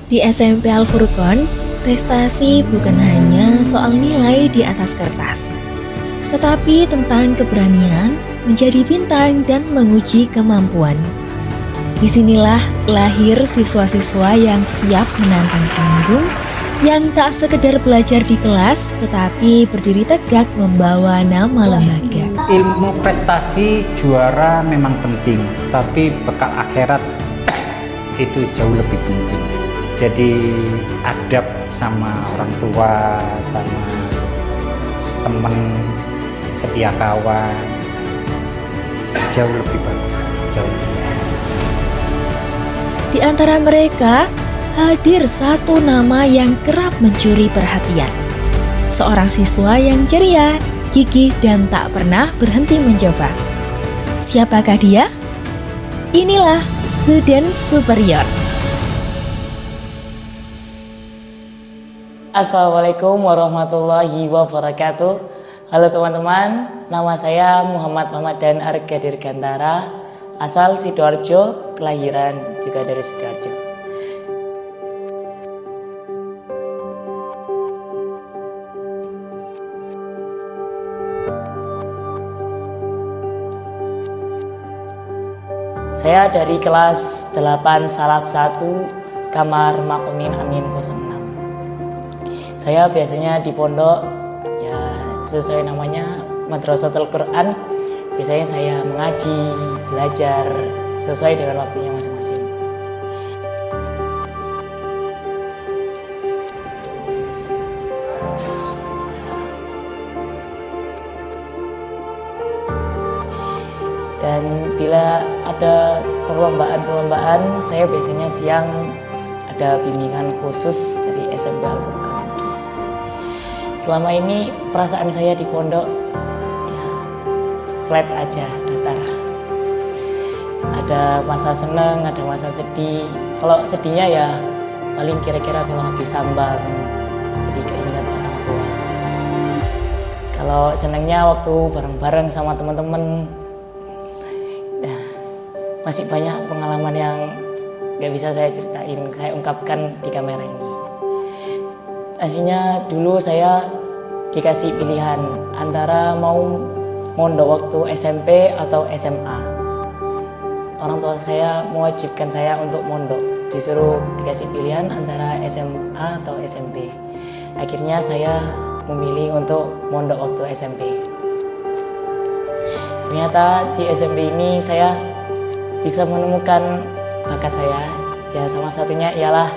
Di SMP Al Furqon, prestasi bukan hanya soal nilai di atas kertas, tetapi tentang keberanian menjadi bintang dan menguji kemampuan. Disinilah lahir siswa-siswa yang siap menantang panggung, yang tak sekedar belajar di kelas, tetapi berdiri tegak membawa nama lembaga. Ilmu prestasi juara memang penting, tapi bekal akhirat itu jauh lebih penting. Jadi adab sama orang tua, sama teman, setia kawan, jauh lebih bagus, jauh lebih bagus. Di antara mereka, hadir satu nama yang kerap mencuri perhatian. Seorang siswa yang ceria, gigih, dan tak pernah berhenti mencoba. Siapakah dia? Inilah Student Superior. Assalamualaikum warahmatullahi wabarakatuh. Halo teman-teman, nama saya Muhammad Ramadan Arga Dirgantara, asal Sidoarjo, kelahiran juga dari Sidoarjo. Saya dari kelas 8 Salaf 1, kamar Makomin Amin 06. Saya biasanya di pondok, ya sesuai namanya Madrasatul Quran. Biasanya saya mengaji, belajar sesuai dengan waktunya masing-masing. Dan bila ada perlombaan, saya biasanya siang ada bimbingan khusus dari SMP Al Furqon. Selama ini perasaan saya di pondok ya flat aja, datar. Ada masa seneng, ada masa sedih. Kalau sedihnya ya paling kira-kira kalau habis sambal, jadi keinget orang tua. Kalau senengnya waktu bareng-bareng sama teman-teman. Masih banyak pengalaman yang gak bisa saya ceritain, saya ungkapkan di kamera ini. Aslinya dulu saya dikasih pilihan antara mau mondok waktu SMP atau SMA. Orang tua saya mewajibkan saya untuk mondok, disuruh dikasih pilihan antara SMA atau SMP. Akhirnya saya memilih untuk mondok waktu SMP. Ternyata di SMP ini saya bisa menemukan bakat saya, ya salah satunya ialah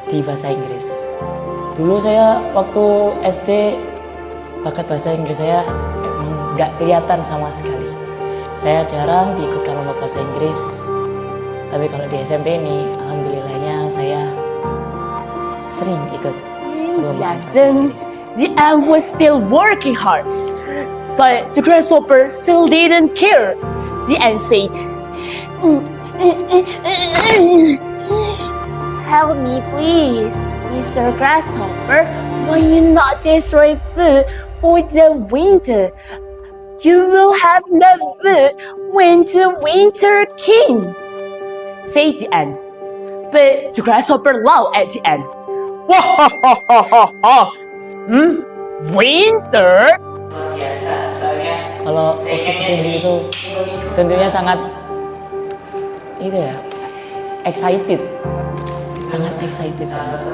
di bahasa Inggris. Dulu saya waktu SD bakat bahasa Inggris saya nggak kelihatan sama sekali. Saya jarang diikutkan lomba bahasa Inggris. Tapi kalau di SMP ini, alhamdulillahnya saya sering ikut perlombaan bahasa Inggris. I was still working hard, but the grasshopper still didn't care. The ant said, "Help me, please, Mr. Grasshopper. Why you not destroy food for the winter? You will have no food when the winter came," said the ant. But the grasshopper laughed at the ant. Winter? Luar biasa, soalnya kalau waktu ditunjuk itu tentunya sangat excited, sangat excited banget.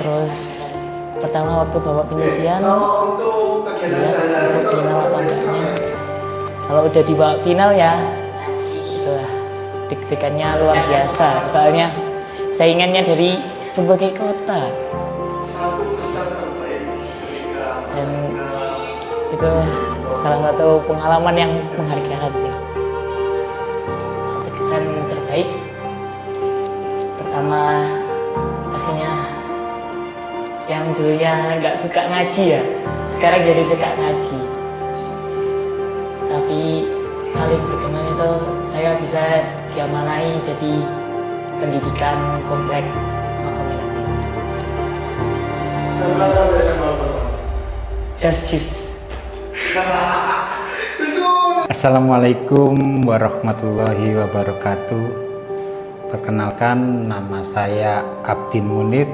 Terus pertama waktu bawa penyisian, bisa final apa enggaknya. Kalau udah dibawa final ya, itulah deg-degannya luar biasa. Soalnya saingannya dari berbagai kota. Dan itu salah satu pengalaman yang menghargakan sih. Satu kesan terbaik, pertama aslinya yang dulunya nggak suka ngaji ya, sekarang jadi suka ngaji. Tapi paling berkenan itu saya bisa diamanai jadi pendidikan komplek Makomin Amin. Justice. Assalamualaikum warahmatullahi wabarakatuh. Perkenalkan, nama saya Abdin Munif,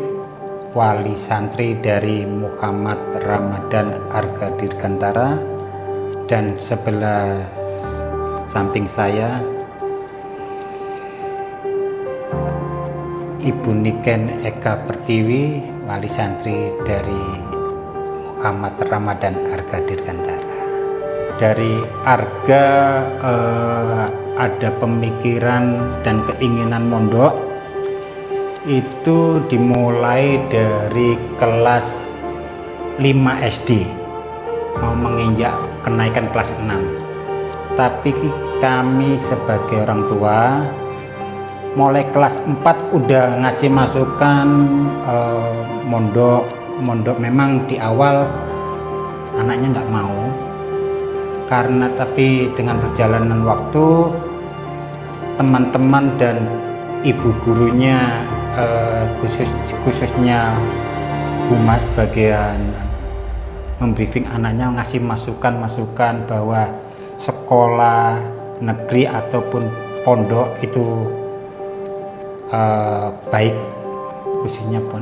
wali santri dari Muhammad Ramadan Arga Dirgantara, dan sebelah samping saya Ibu Niken Eka Pertiwi, wali santri dari Muhammad Ramadan Arga Dirgantara. Dari Arga ada pemikiran dan keinginan mondok itu dimulai dari kelas 5 SD, mau menginjak kenaikan kelas 6. Tapi kami sebagai orang tua mulai kelas 4 udah ngasih masukan mondok memang di awal anaknya nggak mau, karena tapi dengan perjalanan waktu teman-teman dan ibu gurunya khususnya humas bagian membriefing anaknya, ngasih masukan bahwa sekolah negeri ataupun pondok itu baik, khususnya pun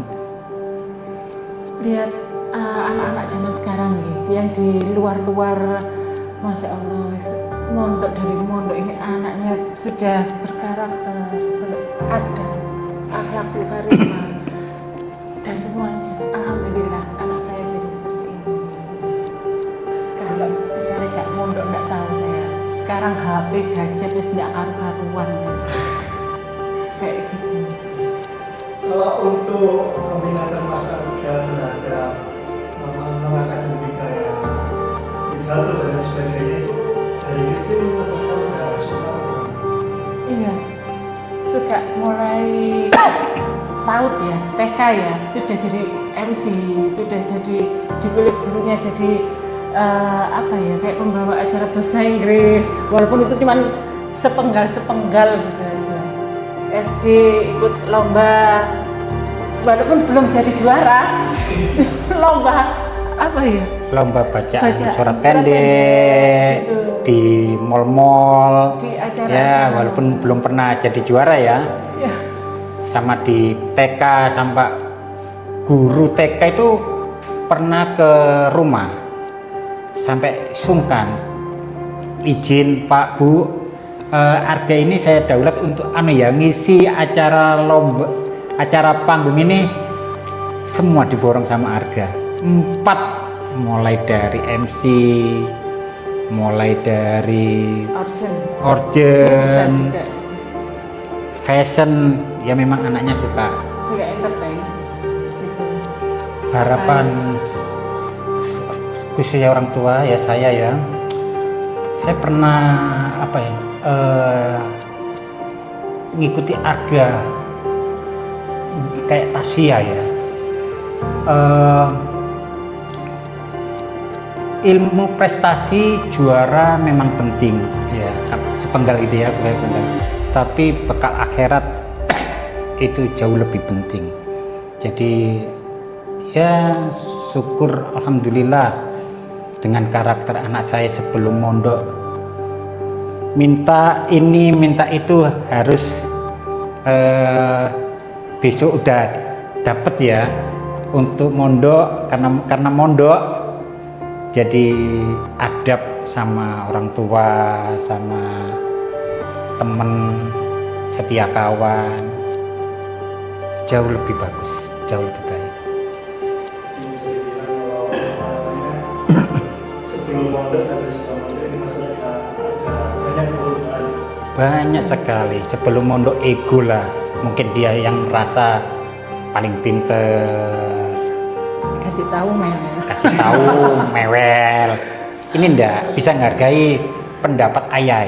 lihat anak-anak zaman sekarang nih yang di luar-luar, Masya Allah, mondok dari mondok ini anaknya sudah berkarakter, beradab, akhlakul karimah, dan semuanya. Alhamdulillah anak saya jadi seperti ini. Kalau misalnya gak mondok gak tahu saya. Sekarang HP gadget wis gak karu-karuan ya. Kayak gitu. Kalau untuk peminatan Mas Arga terhadap nama akademik kayak pidato dan lain sebagainya itu dari kecil Mas Arga udah suka? Iya, suka mulai PAUD ya, TK ya, sudah jadi MC, sudah jadi dipilih gurunya jadi apa ya, kayak pembawa acara bahasa Inggris, walaupun itu cuma sepenggal gitu aja. SD ikut lomba, walaupun belum jadi juara, lomba apa ya? Lomba bacaan surat pendek gitu. Di mall-mall, Di acara-acara. ya walaupun belum pernah jadi juara ya. Ya. Sama di TK, sampai guru TK itu pernah ke rumah sampai sungkan, izin Pak Bu, Arga ini saya daulat untuk ngisi acara lomba, acara panggung ini semua diborong sama Arga. 4, mulai dari MC, mulai dari Orjen, fashion, ya memang anaknya suka. entertain gitu. Harapan khususnya orang tua ya, saya pernah ngikuti Arga kayak Tasya ya. Ilmu prestasi juara memang penting ya, sepenggal gitu ya, tapi bekal akhirat itu jauh lebih penting. Jadi ya syukur alhamdulillah dengan karakter anak saya sebelum mondok, minta ini minta itu harus besok udah dapet ya untuk mondok, karena mondok jadi adab sama orang tua, sama temen, setia kawan, jauh lebih bagus, jauh lebih baik. Sebelum mondok dan setelah mondok ini masyarakat ada banyak perubahan. Banyak sekali. Sebelum mondok ego lah, mungkin dia yang merasa paling pinter, Kasih tahu mewel. Ini ndak bisa menghargai pendapat ayah,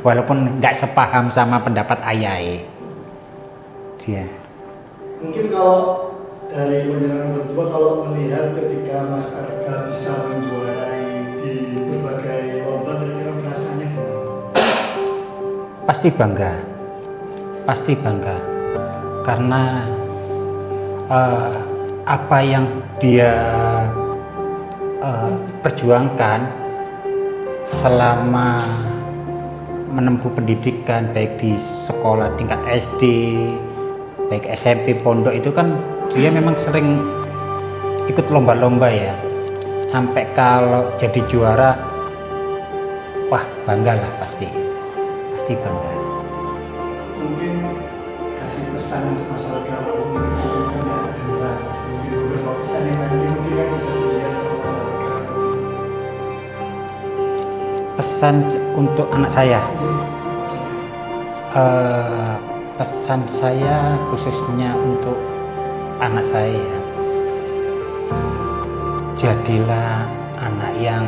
walaupun nggak sepaham sama pendapat ayah dia. Mungkin kalau dari penjelasan berdua, kalau melihat ketika Mas Arga bisa menjuarai di berbagai lomba, kira-kira perasaannya gimana? Pasti bangga, karena apa yang dia perjuangkan selama menempuh pendidikan baik di sekolah tingkat SD, baik SMP, pondok itu kan dia memang sering ikut lomba-lomba ya. Sampai kalau jadi juara, wah bangga lah pasti bangga. Mungkin kasih pesan untuk masalah galau, mungkin yang nggak dengar, mungkin beberapa pesan yang nanti mungkin kan bisa dilihat sama masalah galau. Pesan untuk anak saya, pesan saya khususnya untuk anak saya, jadilah anak yang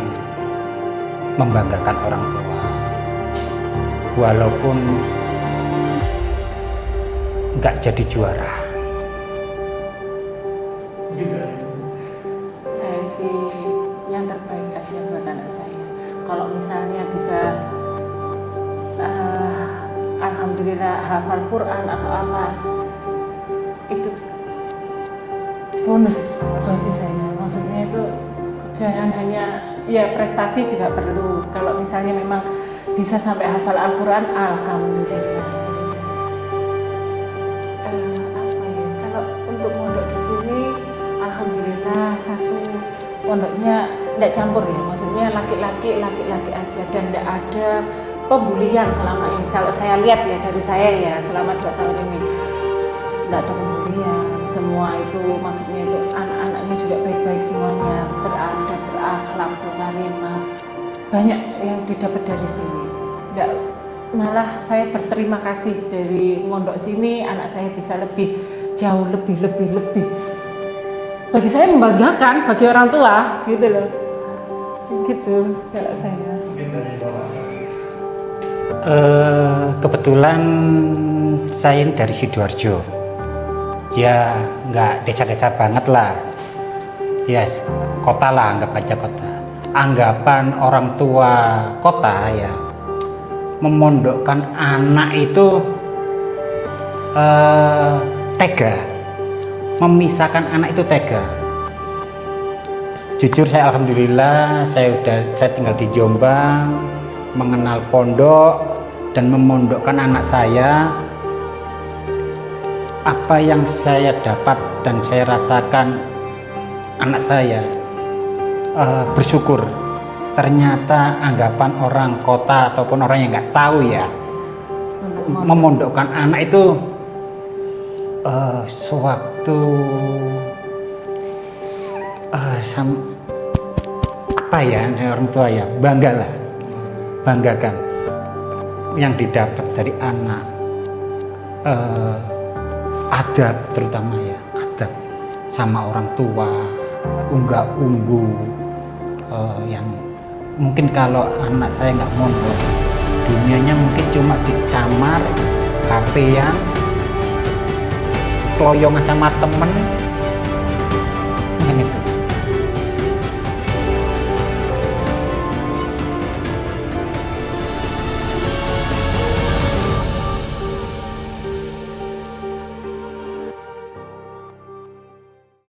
membanggakan orang tua, walaupun nggak jadi juara. Mungkin dari Saya sih yang terbaik aja buat anak saya. Kalau misalnya bisa alhamdulillah hafal Quran atau apa, itu bonus bagi saya. Maksudnya itu jangan hanya ya prestasi juga perlu. Kalau misalnya memang bisa sampai hafal Al-Quran, alhamdulillah. Apa ya? Kalau untuk mondok di sini, alhamdulillah satu pondoknya tidak campur ya. Maksudnya laki-laki aja dan tidak ada pembulian selama ini. Kalau saya lihat ya dari saya ya selama 2 tahun ini tidak ada pembulian. Semua itu maksudnya itu anak-anaknya juga baik-baik semuanya, beradab, berakhlak, berkarimah. Banyak yang didapat dari sini. Nggak, malah saya berterima kasih dari mondok sini anak saya bisa lebih jauh lebih. Bagi saya membanggakan bagi orang tua gitu loh. Gitu kalau saya. mungkin dari bawah. Kebetulan saya ini dari Sidoarjo, ya nggak desa-desa banget lah, ya kota lah, anggap aja kota. Anggapan orang tua kota ya memondokkan anak itu tega, memisahkan anak itu tega. Jujur saya alhamdulillah saya tinggal di Jombang, mengenal pondok dan memondokkan anak saya. Apa yang saya dapat dan saya rasakan anak saya bersyukur. Ternyata anggapan orang kota ataupun orang yang nggak tahu ya memondokkan anak itu sewaktu apa ya orang tua ya banggakan yang didapat dari anak, adab terutama ya, adab sama orang tua, unggah ungguh, yang mungkin kalau anak saya nggak mondok, dunianya mungkin cuma di kamar, HP-an, keloyongan sama temen,